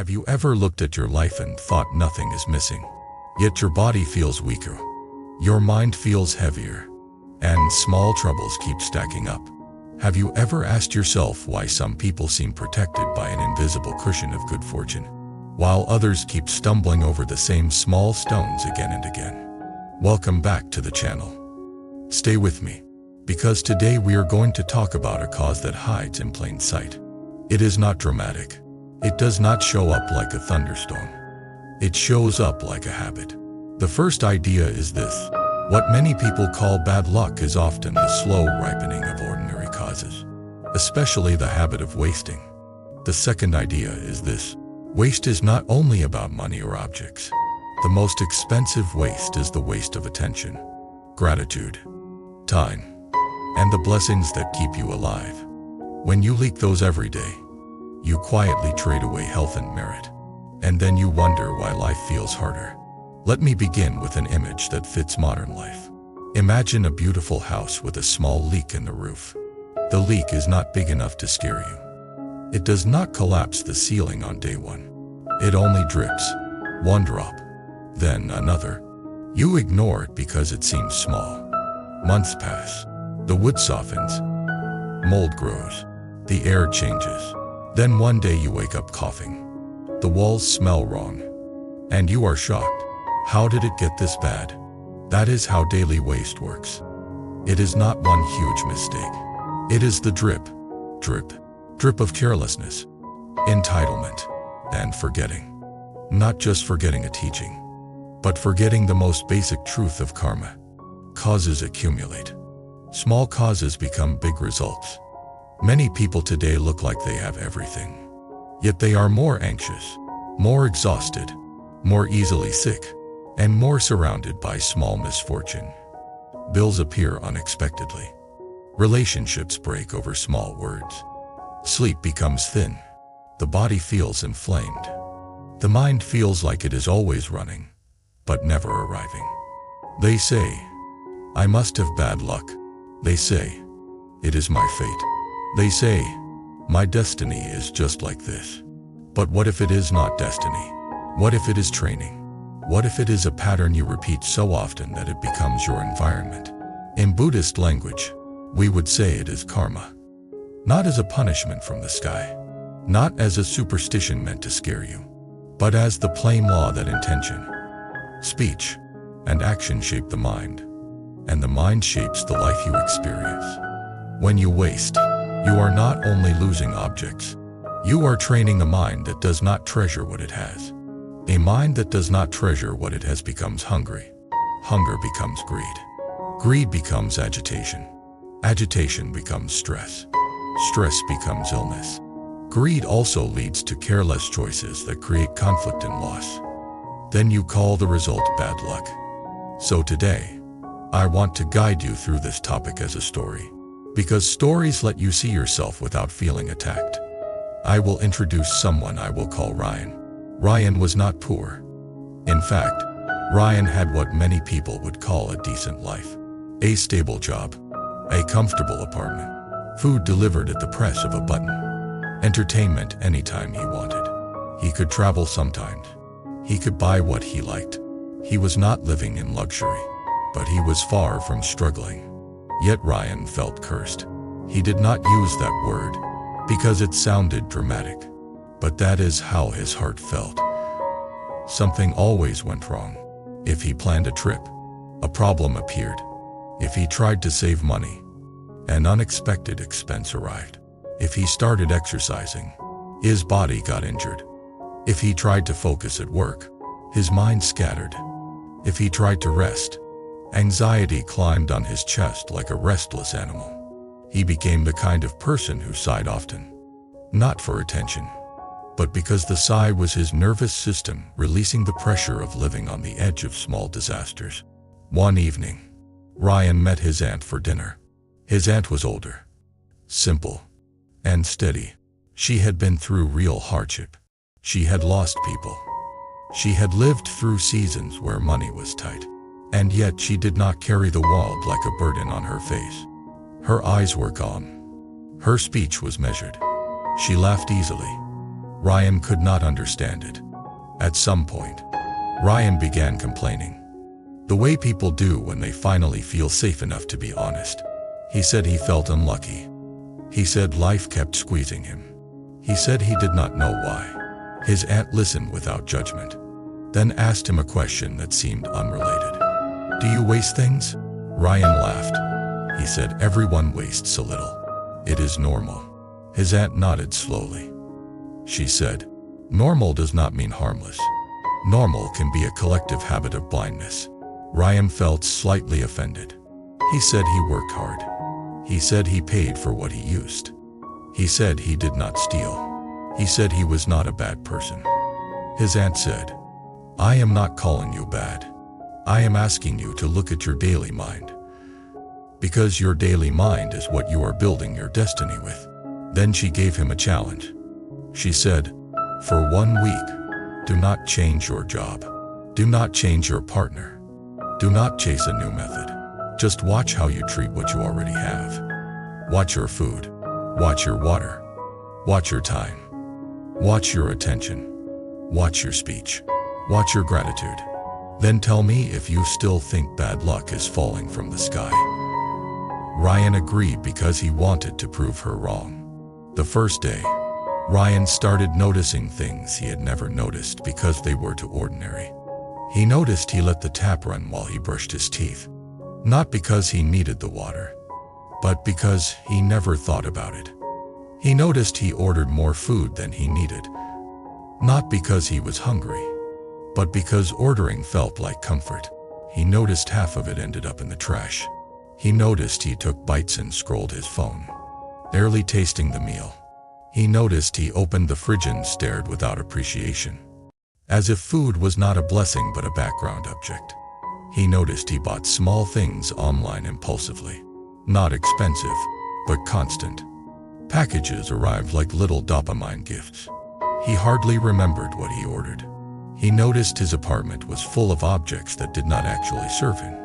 Have you ever looked at your life and thought nothing is missing? Yet your body feels weaker, your mind feels heavier, and small troubles keep stacking up. Have you ever asked yourself why some people seem protected by an invisible cushion of good fortune, while others keep stumbling over the same small stones again and again? Welcome back to the channel. Stay with me, because today we are going to talk about a cause that hides in plain sight. It is not dramatic. It does not show up like a thunderstorm. It shows up like a habit. The first idea is this: what many people call bad luck is often the slow ripening of ordinary causes, especially the habit of wasting. The second idea is this: waste is not only about money or objects. The most expensive waste is the waste of attention, gratitude, time, and the blessings that keep you alive. When you leak those every day, you quietly trade away health and merit, and then you wonder why life feels harder. Let me begin with an image that fits modern life. Imagine a beautiful house with a small leak in the roof. The leak is not big enough to scare you. It does not collapse the ceiling on day one. It only drips, one drop, then another. You ignore it because it seems small. Months pass. The wood softens. Mold grows. The air changes. Then one day you wake up coughing. The walls smell wrong, and you are shocked. How did it get this bad? That is how daily waste works. It is not one huge mistake. It is the drip, drip of carelessness, entitlement, and forgetting. Not just forgetting a teaching, but forgetting the most basic truth of karma. Causes accumulate. Small causes become big results. Many people today look like they have everything, yet they are more anxious, more exhausted, more easily sick, and more surrounded by small misfortune. Bills appear unexpectedly. Relationships break over small words. Sleep becomes thin. The body feels inflamed. The mind feels like it is always running, but never arriving. They say, "I must have bad luck." They say, "It is my fate." They say, "My destiny is just like this." But what if it is not destiny? What if it is training? What if it is a pattern you repeat so often that it becomes your environment? In Buddhist language, we would say it is karma. Not as a punishment from the sky, not as a superstition meant to scare you, but as the plain law that intention, speech, and action shape the mind, and the mind shapes the life you experience. When you waste, you are not only losing objects, you are training a mind that does not treasure what it has. A mind that does not treasure what it has becomes hungry. Hunger becomes greed. Greed becomes agitation. Agitation becomes stress. Stress becomes illness. Greed also leads to careless choices that create conflict and loss. Then you call the result bad luck. So today, I want to guide you through this topic as a story, because stories let you see yourself without feeling attacked. I will introduce someone I will call Ryan. Ryan was not poor. In fact, Ryan had what many people would call a decent life. A stable job, a comfortable apartment, food delivered at the press of a button, entertainment anytime he wanted. He could travel sometimes. He could buy what he liked. He was not living in luxury, but he was far from struggling. Yet Ryan felt cursed. He did not use that word because it sounded dramatic, but that is how his heart felt. Something always went wrong. If he planned a trip, a problem appeared. If he tried to save money, an unexpected expense arrived. If he started exercising, his body got injured. If he tried to focus at work, his mind scattered. If he tried to rest, anxiety climbed on his chest like a restless animal. He became the kind of person who sighed often, not for attention, but because the sigh was his nervous system releasing the pressure of living on the edge of small disasters. One evening, Ryan met his aunt for dinner. His aunt was older, simple, and steady. She had been through real hardship. She had lost people. She had lived through seasons where money was tight. And yet she did not carry the world like a burden on her face. Her eyes were calm. Her speech was measured. She laughed easily. Ryan could not understand it. At some point, Ryan began complaining. The way people do when they finally feel safe enough to be honest. He said he felt unlucky. He said life kept squeezing him. He said he did not know why. His aunt listened without judgment, then asked him a question that seemed unrelated. "Do you waste things?" Ryan laughed. He said everyone wastes a little. It is normal. His aunt nodded slowly. She said, "Normal does not mean harmless. Normal can be a collective habit of blindness." Ryan felt slightly offended. He said he worked hard. He said he paid for what he used. He said he did not steal. He said he was not a bad person. His aunt said, "I am not calling you bad. I am asking you to look at your daily mind. Because your daily mind is what you are building your destiny with." Then she gave him a challenge. She said, "For 1 week, do not change your job. Do not change your partner. Do not chase a new method. Just watch how you treat what you already have. Watch your food. Watch your water. Watch your time. Watch your attention. Watch your speech. Watch your gratitude. Then tell me if you still think bad luck is falling from the sky." Ryan agreed because he wanted to prove her wrong. The first day, Ryan started noticing things he had never noticed because they were too ordinary. He noticed he let the tap run while he brushed his teeth. Not because he needed the water, but because he never thought about it. He noticed he ordered more food than he needed. Not because he was hungry, but because ordering felt like comfort. He noticed half of it ended up in the trash. He noticed he took bites and scrolled his phone, barely tasting the meal. He noticed he opened the fridge and stared without appreciation, as if food was not a blessing but a background object. He noticed he bought small things online impulsively, not expensive, but constant. Packages arrived like little dopamine gifts. He hardly remembered what he ordered. He noticed his apartment was full of objects that did not actually serve him.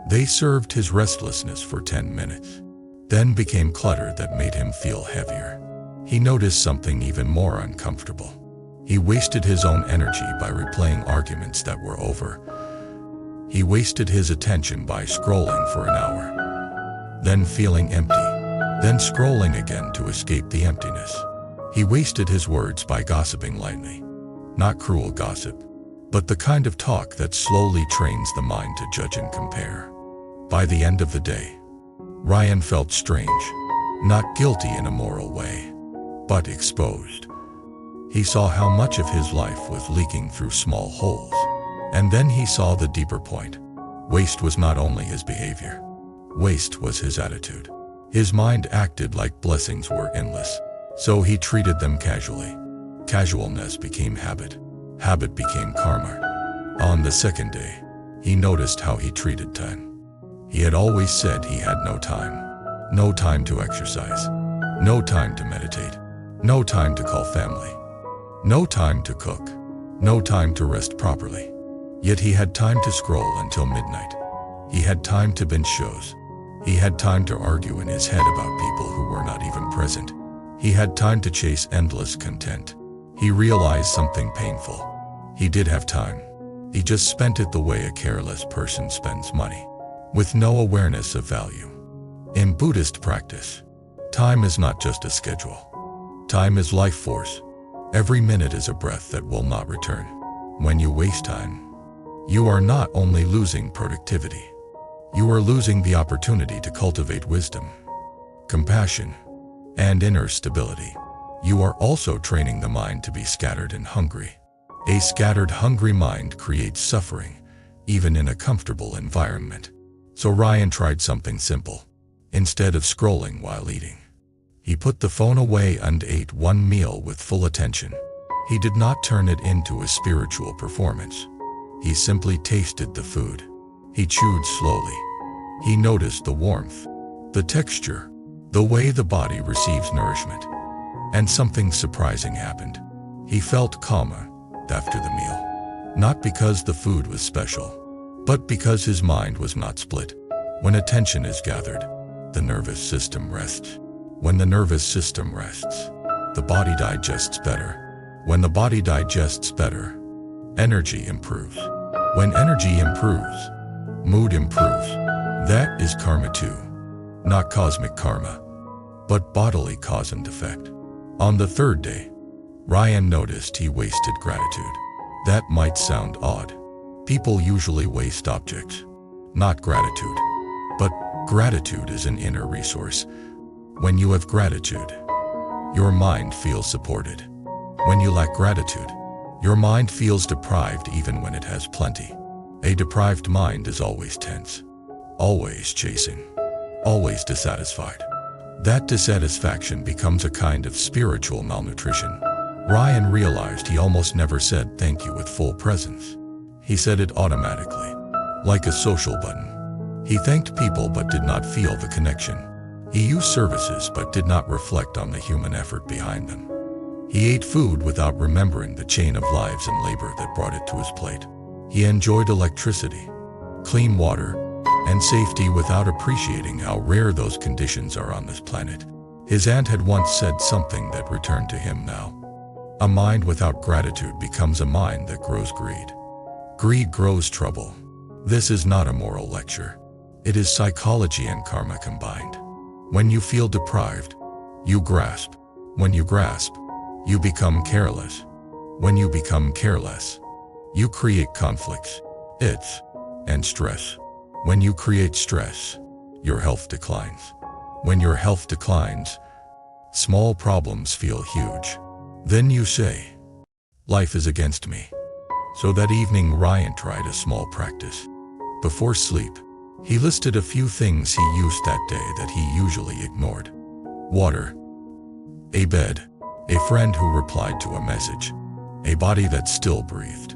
They served his restlessness for 10 minutes, then became clutter that made him feel heavier. He noticed something even more uncomfortable. He wasted his own energy by replaying arguments that were over. He wasted his attention by scrolling for an hour, then feeling empty, then scrolling again to escape the emptiness. He wasted his words by gossiping lightly, not cruel gossip, but the kind of talk that slowly trains the mind to judge and compare. By the end of the day, Ryan felt strange, not guilty in a moral way, but exposed. He saw how much of his life was leaking through small holes. And then he saw the deeper point. Waste was not only his behavior. Waste was his attitude. His mind acted like blessings were endless, so he treated them casually. Casualness became habit. Habit became karma. On the second day, he noticed how he treated time. He had always said he had no time. No time to exercise. No time to meditate. No time to call family. No time to cook. No time to rest properly. Yet he had time to scroll until midnight. He had time to binge shows. He had time to argue in his head about people who were not even present. He had time to chase endless content. He realized something painful. He did have time. He just spent it the way a careless person spends money, with no awareness of value. In Buddhist practice, time is not just a schedule. Time is life force. Every minute is a breath that will not return. When you waste time, you are not only losing productivity, you are losing the opportunity to cultivate wisdom, compassion, and inner stability. You are also training the mind to be scattered and hungry. A scattered, hungry mind creates suffering, even in a comfortable environment. So Ryan tried something simple. Instead of scrolling while eating, he put the phone away and ate one meal with full attention. He did not turn it into a spiritual performance. He simply tasted the food. He chewed slowly. He noticed the warmth, the texture, the way the body receives nourishment. And something surprising happened. He felt calmer after the meal. Not because the food was special, but because his mind was not split. When attention is gathered, the nervous system rests. When the nervous system rests, the body digests better. When the body digests better, energy improves. When energy improves, mood improves. That is karma too. Not cosmic karma, but bodily cause and effect. On the third day, Ryan noticed he wasted gratitude. That might sound odd. People usually waste objects, not gratitude. But gratitude is an inner resource. When you have gratitude, your mind feels supported. When you lack gratitude, your mind feels deprived even when it has plenty. A deprived mind is always tense, always chasing, always dissatisfied. That dissatisfaction becomes a kind of spiritual malnutrition. Ryan realized he almost never said thank you with full presence. He said it automatically, like a social button. He thanked people but did not feel the connection. He used services but did not reflect on the human effort behind them. He ate food without remembering the chain of lives and labor that brought it to his plate. He enjoyed electricity, clean water, and safety without appreciating how rare those conditions are on this planet. His aunt had once said something that returned to him now. A mind without gratitude becomes a mind that grows greed. Greed grows trouble. This is not a moral lecture. It is psychology and karma combined. When you feel deprived, you grasp. When you grasp, you become careless. When you become careless, you create conflicts, and stress. When you create stress, your health declines. When your health declines, small problems feel huge. Then you say, life is against me. So that evening Ryan tried a small practice. Before sleep, he listed a few things he used that day that he usually ignored. Water, a bed, a friend who replied to a message, a body that still breathed,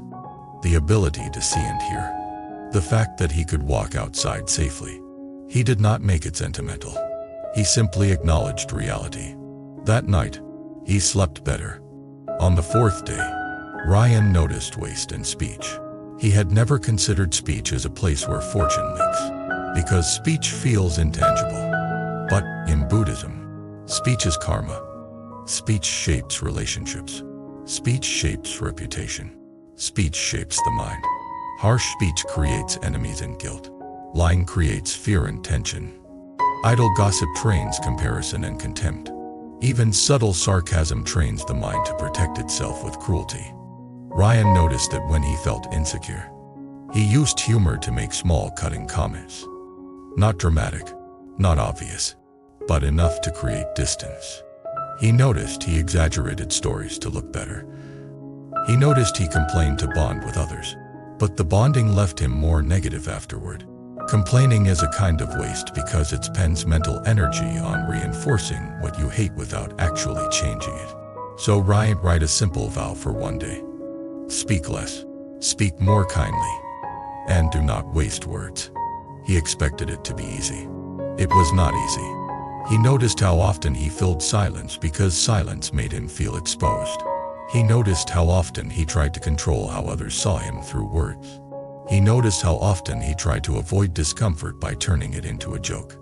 the ability to see and hear, the fact that he could walk outside safely. He did not make it sentimental. He simply acknowledged reality. That night, he slept better. On the fourth day, Ryan noticed waste in speech. He had never considered speech as a place where fortune leaks, because speech feels intangible. But in Buddhism, speech is karma. Speech shapes relationships. Speech shapes reputation. Speech shapes the mind. Harsh speech creates enemies and guilt. Lying creates fear and tension. Idle gossip trains comparison and contempt. Even subtle sarcasm trains the mind to protect itself with cruelty. Ryan noticed that when he felt insecure, he used humor to make small cutting comments. Not dramatic, not obvious, but enough to create distance. He noticed he exaggerated stories to look better. He noticed he complained to bond with others, but the bonding left him more negative afterward. Complaining is a kind of waste because it spends mental energy on reinforcing what you hate without actually changing it. So Ryan write a simple vow for one day. Speak less, speak more kindly, and do not waste words. He expected it to be easy. It was not easy. He noticed how often he filled silence because silence made him feel exposed. He noticed how often he tried to control how others saw him through words. He noticed how often he tried to avoid discomfort by turning it into a joke.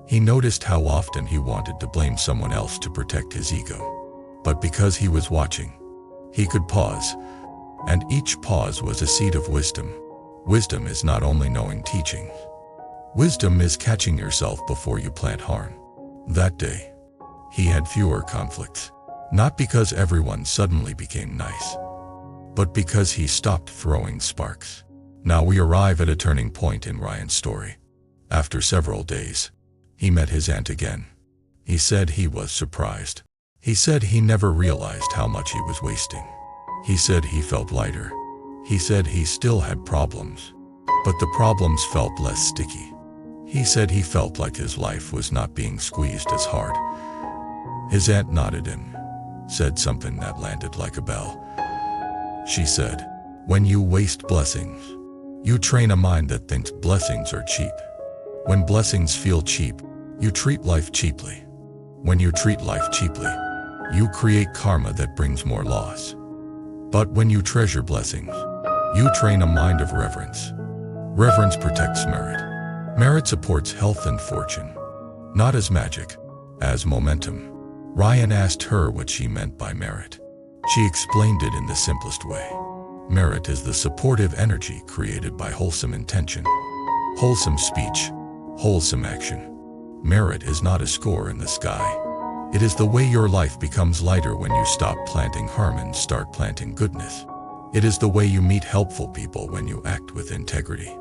He noticed how often he wanted to blame someone else to protect his ego. But because he was watching, he could pause, and each pause was a seed of wisdom. Wisdom is not only knowing teachings. Wisdom is catching yourself before you plant harm. That day, he had fewer conflicts, not because everyone suddenly became nice, but because he stopped throwing sparks. Now we arrive at a turning point in Ryan's story. After several days, he met his aunt again. He said he was surprised. He said he never realized how much he was wasting. He said he felt lighter. He said he still had problems, but the problems felt less sticky. He said he felt like his life was not being squeezed as hard. His aunt nodded and said something that landed like a bell. She said, "When you waste blessings, you train a mind that thinks blessings are cheap. When blessings feel cheap, you treat life cheaply. When you treat life cheaply, you create karma that brings more loss. But when you treasure blessings, you train a mind of reverence. Reverence protects merit. Merit supports health and fortune, not as magic, as momentum." Ryan asked her what she meant by merit. She explained it in the simplest way. Merit is the supportive energy created by wholesome intention, wholesome speech, wholesome action. Merit is not a score in the sky. It is the way your life becomes lighter when you stop planting harm and start planting goodness. It is the way you meet helpful people when you act with integrity.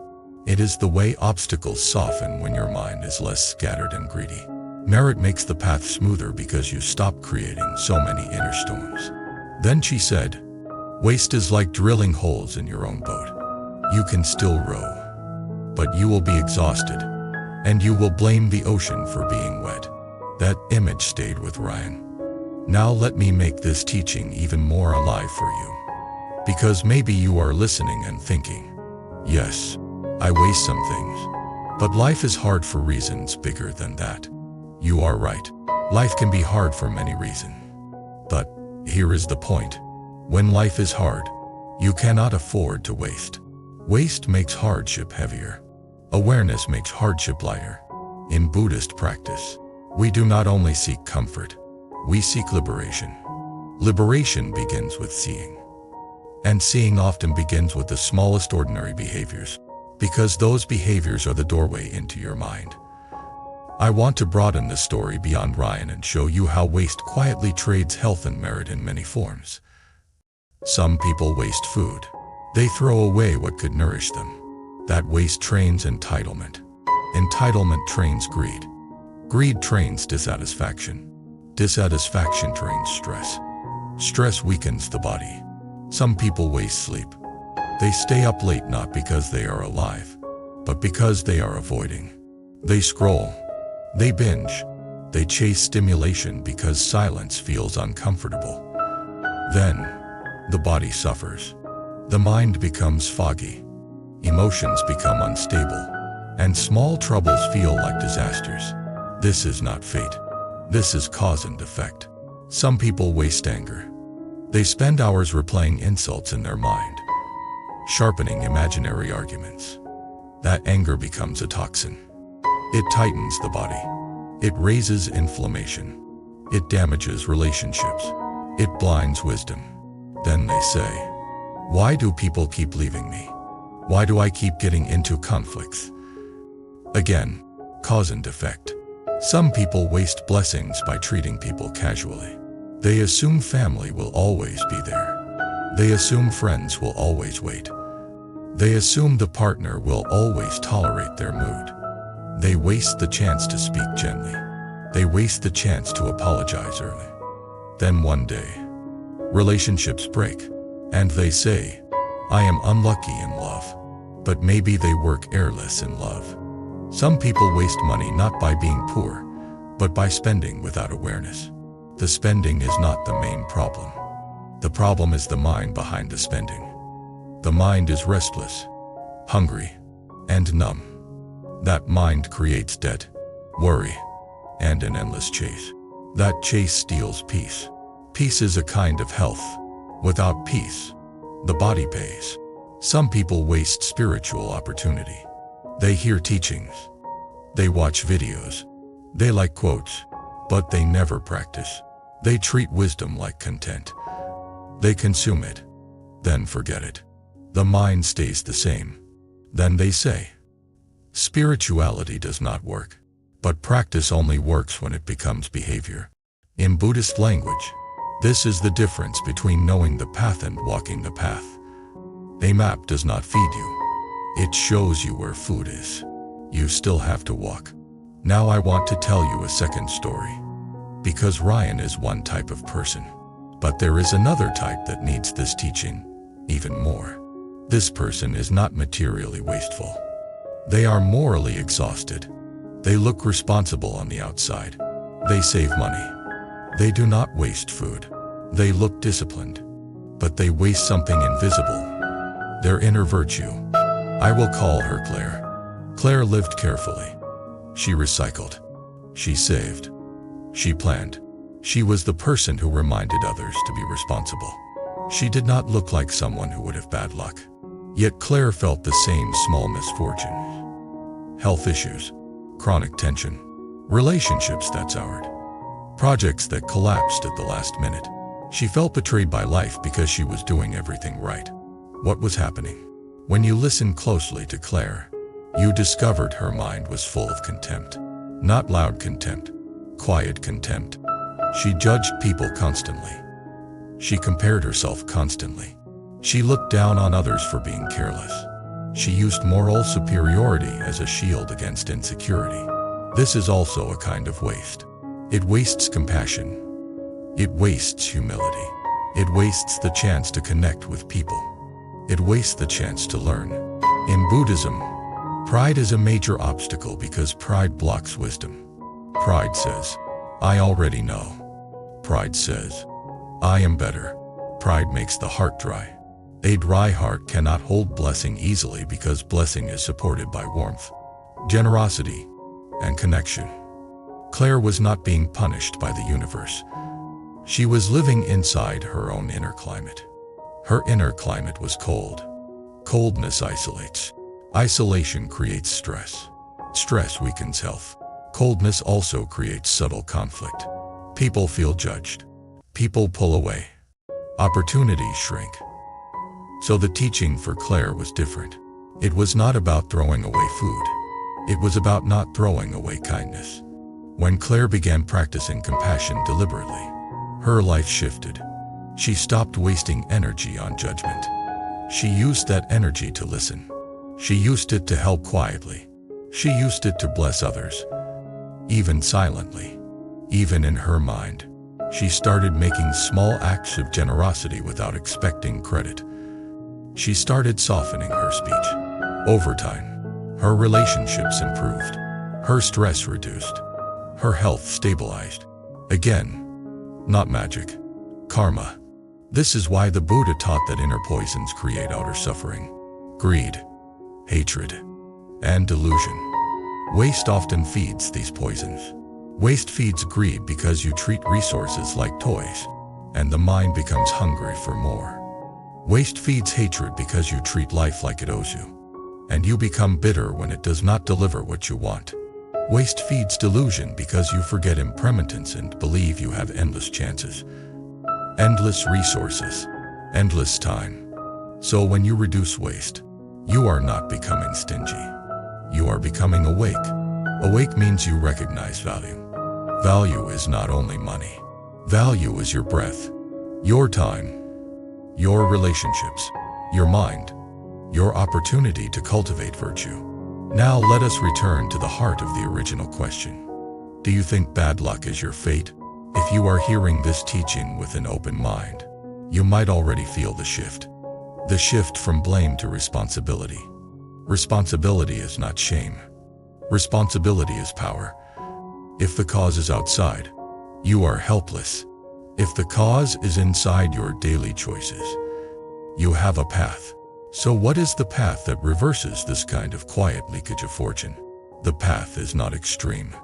It is the way obstacles soften when your mind is less scattered and greedy. Merit makes the path smoother because you stop creating so many inner storms. Then she said, waste is like drilling holes in your own boat. You can still row, but you will be exhausted, and you will blame the ocean for being wet. That image stayed with Ryan. Now let me make this teaching even more alive for you. Because maybe you are listening and thinking, yes, I waste some things, but life is hard for reasons bigger than that. You are right. Life can be hard for many reasons. But here is the point. When life is hard, you cannot afford to waste. Waste makes hardship heavier. Awareness makes hardship lighter. In Buddhist practice, we do not only seek comfort, we seek liberation. Liberation begins with seeing. And seeing often begins with the smallest ordinary behaviors, because those behaviors are the doorway into your mind. I want to broaden the story beyond Ryan and show you how waste quietly trades health and merit in many forms. Some people waste food. They throw away what could nourish them. That waste trains entitlement. Entitlement trains greed. Greed trains dissatisfaction. Dissatisfaction trains stress. Stress weakens the body. Some people waste sleep. They stay up late not because they are alive, but because they are avoiding. They scroll. They binge. They chase stimulation because silence feels uncomfortable. Then, the body suffers. The mind becomes foggy. Emotions become unstable. And small troubles feel like disasters. This is not fate. This is cause and effect. Some people waste anger. They spend hours replaying insults in their mind, sharpening imaginary arguments. That anger becomes a toxin. It tightens the body. It raises inflammation. It damages relationships. It blinds wisdom. Then they say, why do people keep leaving me? Why do I keep getting into conflicts? Again, cause and effect. Some people waste blessings by treating people casually. They assume family will always be there. They assume friends will always wait. They assume the partner will always tolerate their mood. They waste the chance to speak gently. They waste the chance to apologize early. Then one day, relationships break, and they say, I am unlucky in love. But maybe they work airless in love. Some people waste money not by being poor, but by spending without awareness. The spending is not the main problem. The problem is the mind behind the spending. The mind is restless, hungry, and numb. That mind creates debt, worry, and an endless chase. That chase steals peace. Peace is a kind of health. Without peace, the body pays. Some people waste spiritual opportunity. They hear teachings. They watch videos. They like quotes, but they never practice. They treat wisdom like content. They consume it, then forget it. The mind stays the same. Then they say, spirituality does not work, but practice only works when it becomes behavior. In Buddhist language, this is the difference between knowing the path and walking the path. A map does not feed you. It shows you where food is. You still have to walk. Now I want to tell you a second story. Because Ryan is one type of person. But there is another type that needs this teaching even more. This person is not materially wasteful. They are morally exhausted. They look responsible on the outside. They save money. They do not waste food. They look disciplined. But they waste something invisible. Their inner virtue. I will call her Claire. Claire lived carefully. She recycled. She saved. She planned. She was the person who reminded others to be responsible. She did not look like someone who would have bad luck. Yet Claire felt the same small misfortunes. Health issues, chronic tension, relationships that soured, projects that collapsed at the last minute. She felt betrayed by life because she was doing everything right. What was happening? When you listened closely to Claire, you discovered her mind was full of contempt. Not loud contempt, quiet contempt. She judged people constantly. She compared herself constantly. She looked down on others for being careless. She used moral superiority as a shield against insecurity. This is also a kind of waste. It wastes compassion. It wastes humility. It wastes the chance to connect with people. It wastes the chance to learn. In Buddhism, pride is a major obstacle because pride blocks wisdom. Pride says, I already know. Pride says, I am better. Pride makes the heart dry. A dry heart cannot hold blessing easily because blessing is supported by warmth, generosity, and connection. Claire was not being punished by the universe. She was living inside her own inner climate. Her inner climate was cold. Coldness isolates. Isolation creates stress. Stress weakens health. Coldness also creates subtle conflict. People feel judged. People pull away. Opportunities shrink. So the teaching for Claire was different. It was not about throwing away food. It was about not throwing away kindness. When Claire began practicing compassion deliberately, her life shifted. She stopped wasting energy on judgment. She used that energy to listen. She used it to help quietly. She used it to bless others, even silently, even in her mind. She started making small acts of generosity without expecting credit. She started softening her speech. Over time, her relationships improved. Her stress reduced. Her health stabilized. Again, not magic. Karma. This is why the Buddha taught that inner poisons create outer suffering. Greed, hatred, and delusion. Waste often feeds these poisons. Waste feeds greed because you treat resources like toys, and the mind becomes hungry for more. Waste feeds hatred because you treat life like it owes you, and you become bitter when it does not deliver what you want. Waste feeds delusion because you forget impermanence and believe you have endless chances, endless resources, endless time. So when you reduce waste, you are not becoming stingy. You are becoming awake. Awake means you recognize value. Value is not only money. Value is your breath, your time, your relationships, your mind, your opportunity to cultivate virtue. Now let us return to the heart of the original question. Do you think bad luck is your fate? If you are hearing this teaching with an open mind, you might already feel the shift. The shift from blame to responsibility. Responsibility is not shame. Responsibility is power. If the cause is outside, you are helpless. If the cause is inside your daily choices, you have a path. So what is the path that reverses this kind of quiet leakage of fortune? The path is not extreme.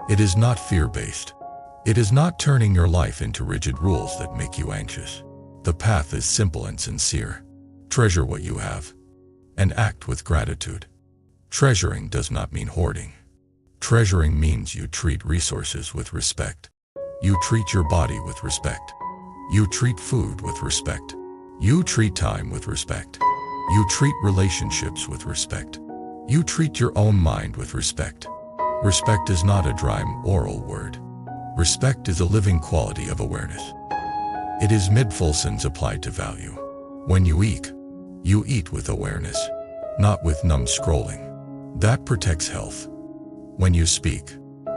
It is not fear-based. It is not turning your life into rigid rules that make you anxious. The path is simple and sincere. Treasure what you have, and act with gratitude. Treasuring does not mean hoarding. Treasuring means you treat resources with respect. You treat your body with respect. You treat food with respect. You treat time with respect. You treat relationships with respect. You treat your own mind with respect. Respect is not a dry oral word. Respect is a living quality of awareness. It is mid-full-sense applied to value. When you eat with awareness, not with numb scrolling. That protects health. When you speak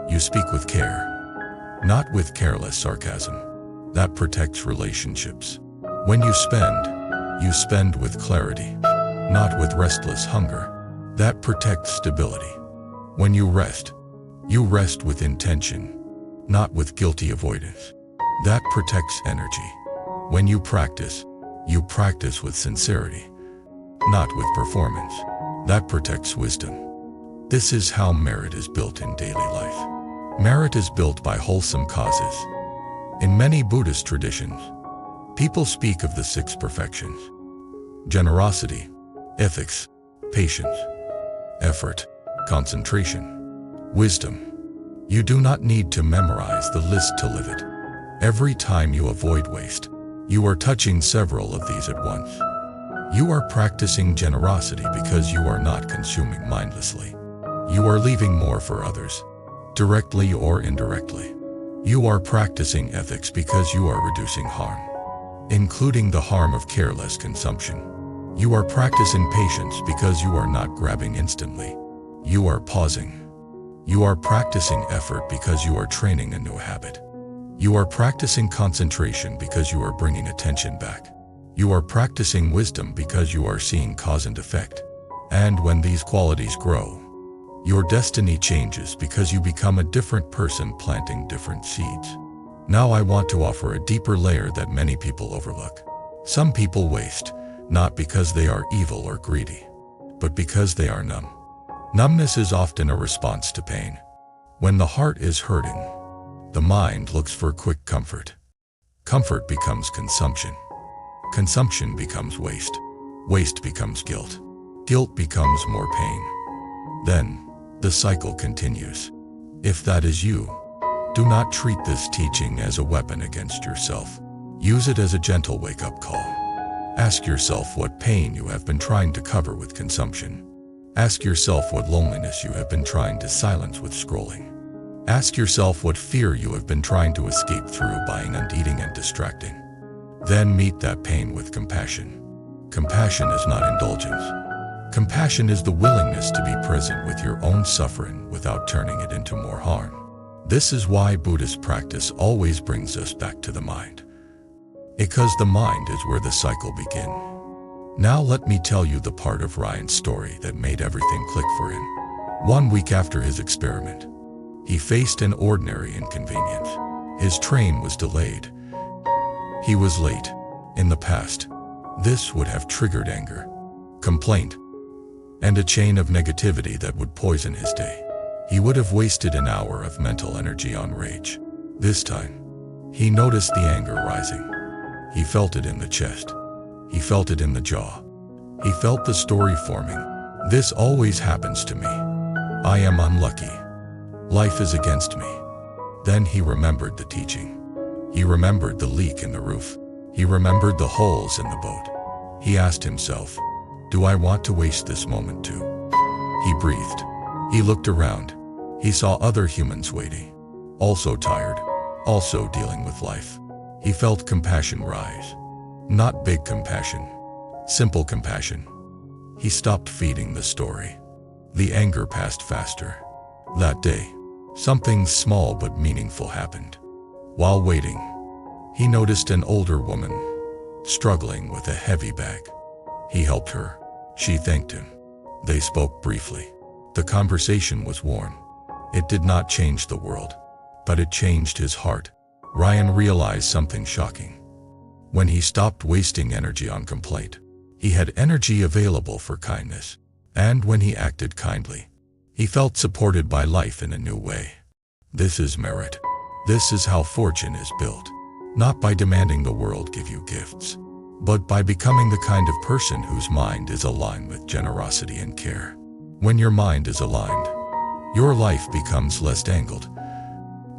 with care, not with careless sarcasm. That protects relationships. When you spend with clarity, not with restless hunger. That protects stability. When you rest with intention, not with guilty avoidance. That protects energy. When you practice with sincerity, not with performance. That protects wisdom. This is how merit is built in daily life. Merit is built by wholesome causes. In many Buddhist traditions, people speak of the 6 perfections: generosity, ethics, patience, effort, concentration, wisdom. You do not need to memorize the list to live it. Every time you avoid waste, You are touching several of these at once. You are practicing generosity because you are not consuming mindlessly. You are leaving more for others, directly or indirectly. You are practicing ethics because you are reducing harm, including the harm of careless consumption. You are practicing patience because you are not grabbing instantly. You are pausing. You are practicing effort because you are training a new habit. You are practicing concentration because you are bringing attention back. You are practicing wisdom because you are seeing cause and effect. And when these qualities grow, your destiny changes because you become a different person planting different seeds. Now I want to offer a deeper layer that many people overlook. Some people waste, not because they are evil or greedy, but because they are numb. Numbness is often a response to pain. When the heart is hurting, the mind looks for quick comfort. Comfort becomes consumption. Consumption becomes waste. Waste becomes guilt. Guilt becomes more pain. Then, the cycle continues. If that is you, do not treat this teaching as a weapon against yourself. Use it as a gentle wake-up call. Ask yourself what pain you have been trying to cover with consumption. Ask yourself what loneliness you have been trying to silence with scrolling. Ask yourself what fear you have been trying to escape through buying and eating and distracting. Then meet that pain with compassion. Compassion is not indulgence. Compassion is the willingness to be present with your own suffering without turning it into more harm. This is why Buddhist practice always brings us back to the mind. Because the mind is where the cycle begins. Now let me tell you the part of Ryan's story that made everything click for him. 1 week after his experiment, he faced an ordinary inconvenience. His train was delayed. He was late. In the past, this would have triggered anger, complaint, and a chain of negativity that would poison his day. He would have wasted an hour of mental energy on rage. This time, he noticed the anger rising. He felt it in the chest. He felt it in the jaw. He felt the story forming. This always happens to me. I am unlucky. Life is against me. Then he remembered the teaching. He remembered the leak in the roof. He remembered the holes in the boat. He asked himself, do I want to waste this moment too? He breathed. He looked around. He saw other humans waiting, also tired, also dealing with life. He felt compassion rise. Not big compassion, simple compassion. He stopped feeding the story. The anger passed faster. That day, something small but meaningful happened. While waiting, he noticed an older woman struggling with a heavy bag. He helped her. She thanked him. They spoke briefly. The conversation was warm. It did not change the world, but it changed his heart. Ryan realized something shocking. When he stopped wasting energy on complaint, he had energy available for kindness. And when he acted kindly, he felt supported by life in a new way. This is merit. This is how fortune is built. Not by demanding the world give you gifts, but by becoming the kind of person whose mind is aligned with generosity and care. When your mind is aligned, your life becomes less tangled.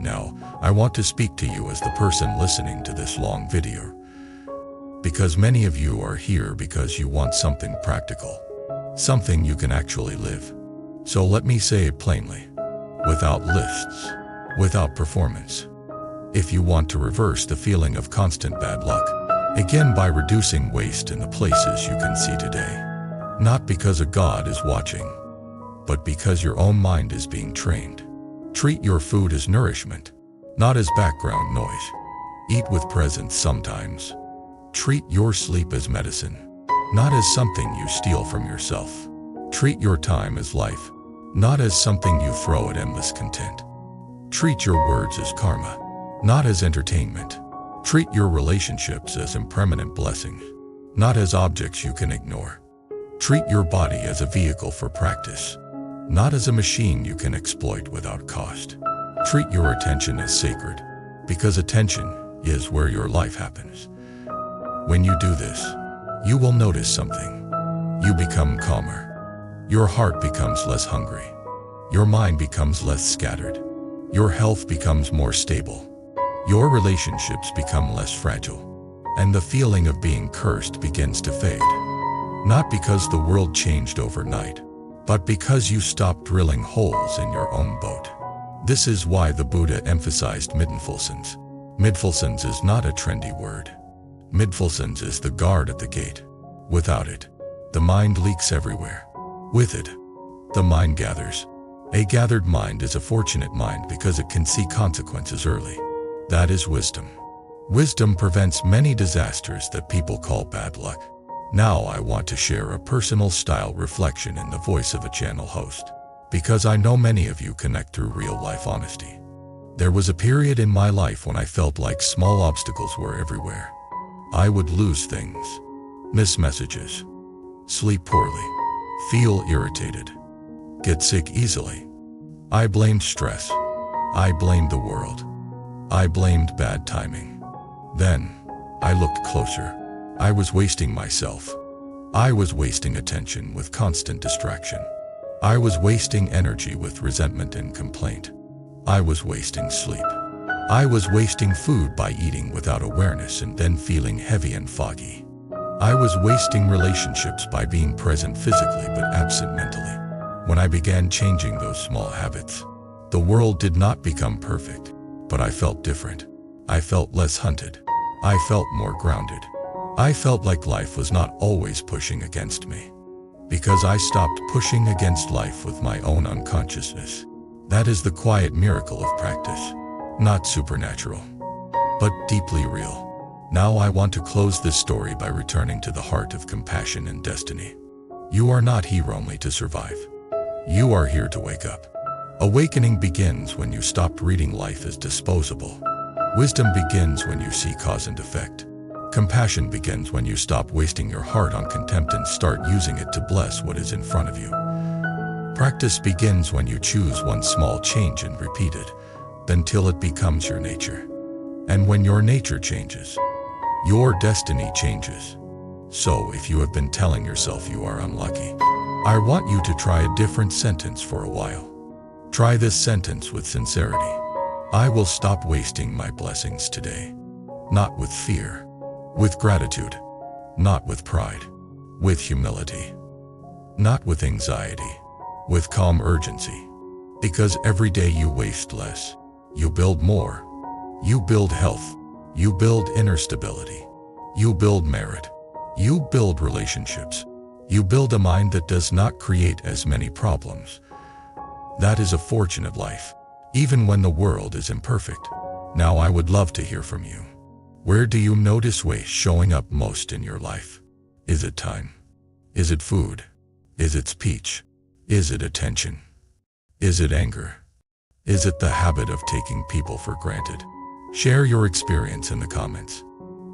Now, I want to speak to you as the person listening to this long video. Because many of you are here because you want something practical, something you can actually live. So let me say it plainly, without lists, without performance. If you want to reverse the feeling of constant bad luck, again by reducing waste in the places you can see today. Not because a God is watching, but because your own mind is being trained. Treat your food as nourishment, not as background noise. Eat with presence sometimes. Treat your sleep as medicine, not as something you steal from yourself. Treat your time as life, not as something you throw at endless content. Treat your words as karma, not as entertainment. Treat your relationships as impermanent blessings, not as objects you can ignore. Treat your body as a vehicle for practice, not as a machine you can exploit without cost. Treat your attention as sacred, because attention is where your life happens. When you do this, you will notice something. You become calmer. Your heart becomes less hungry. Your mind becomes less scattered. Your health becomes more stable. Your relationships become less fragile. and the feeling of being cursed begins to fade. Not because the world changed overnight, but because you stopped drilling holes in your own boat. This is why the Buddha emphasized mindfulness. Mindfulness is not a trendy word. Mindfulness is the guard at the gate. Without it, the mind leaks everywhere. With it, the mind gathers. A gathered mind is a fortunate mind because it can see consequences early. That is wisdom. Wisdom prevents many disasters that people call bad luck. Now I want to share a personal style reflection in the voice of a channel host, because I know many of you connect through real-life honesty. There was a period in my life when I felt like small obstacles were everywhere. I would lose things, miss messages, sleep poorly, feel irritated, get sick easily. I blamed stress. I blamed the world. I blamed bad timing. Then, I looked closer. I was wasting myself. I was wasting attention with constant distraction. I was wasting energy with resentment and complaint. I was wasting sleep. I was wasting food by eating without awareness and then feeling heavy and foggy. I was wasting relationships by being present physically but absent mentally. When I began changing those small habits, the world did not become perfect, but I felt different. I felt less hunted. I felt more grounded. I felt like life was not always pushing against me, because I stopped pushing against life with my own unconsciousness. That is the quiet miracle of practice, not supernatural, but deeply real. Now I want to close this story by returning to the heart of compassion and destiny. You are not here only to survive. You are here to wake up. Awakening begins when you stop reading life as disposable. Wisdom begins when you see cause and effect. Compassion begins when you stop wasting your heart on contempt and start using it to bless what is in front of you. Practice begins when you choose one small change and repeat it, until it becomes your nature. And when your nature changes, your destiny changes. So if you have been telling yourself you are unlucky, I want you to try a different sentence for a while. Try this sentence with sincerity. I will stop wasting my blessings today. Not with fear, with gratitude. Not with pride, with humility. Not with anxiety, with calm urgency. Because every day you waste less, you build more. You build health. You build inner stability. You build merit. You build relationships. You build a mind that does not create as many problems. That is a fortune of life, even when the world is imperfect. Now I would love to hear from you. Where do you notice waste showing up most in your life? Is it time? Is it food? Is it speech? Is it attention? Is it anger? Is it the habit of taking people for granted? Share your experience in the comments,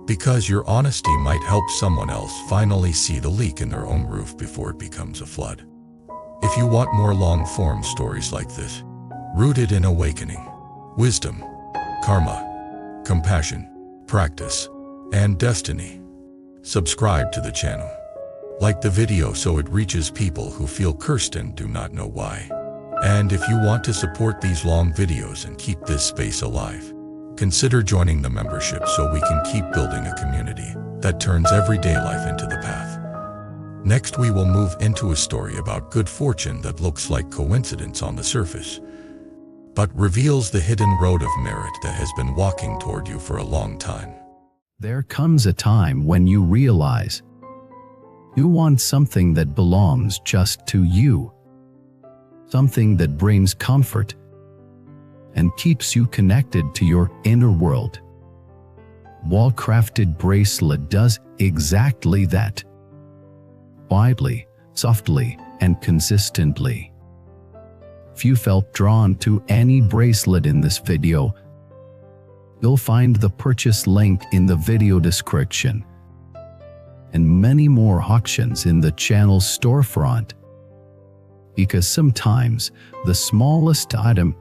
because your honesty might help someone else finally see the leak in their own roof before it becomes a flood. If you want more long-form stories like this, rooted in awakening, wisdom, karma, compassion, practice, and destiny, subscribe to the channel. Like the video so it reaches people who feel cursed and do not know why. And if you want to support these long videos and keep this space alive, consider joining the membership so we can keep building a community that turns everyday life into the path. Next we will move into a story about good fortune that looks like coincidence on the surface, but reveals the hidden road of merit that has been walking toward you for a long time. There comes a time when you realize you want something that belongs just to you, something that brings comfort and keeps you connected to your inner world. Wall-crafted bracelet does exactly that. Quietly, softly, and consistently. If you felt drawn to any bracelet in this video, you'll find the purchase link in the video description, and many more auctions in the channel's storefront. Because sometimes the smallest item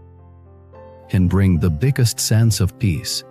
can bring the biggest sense of peace.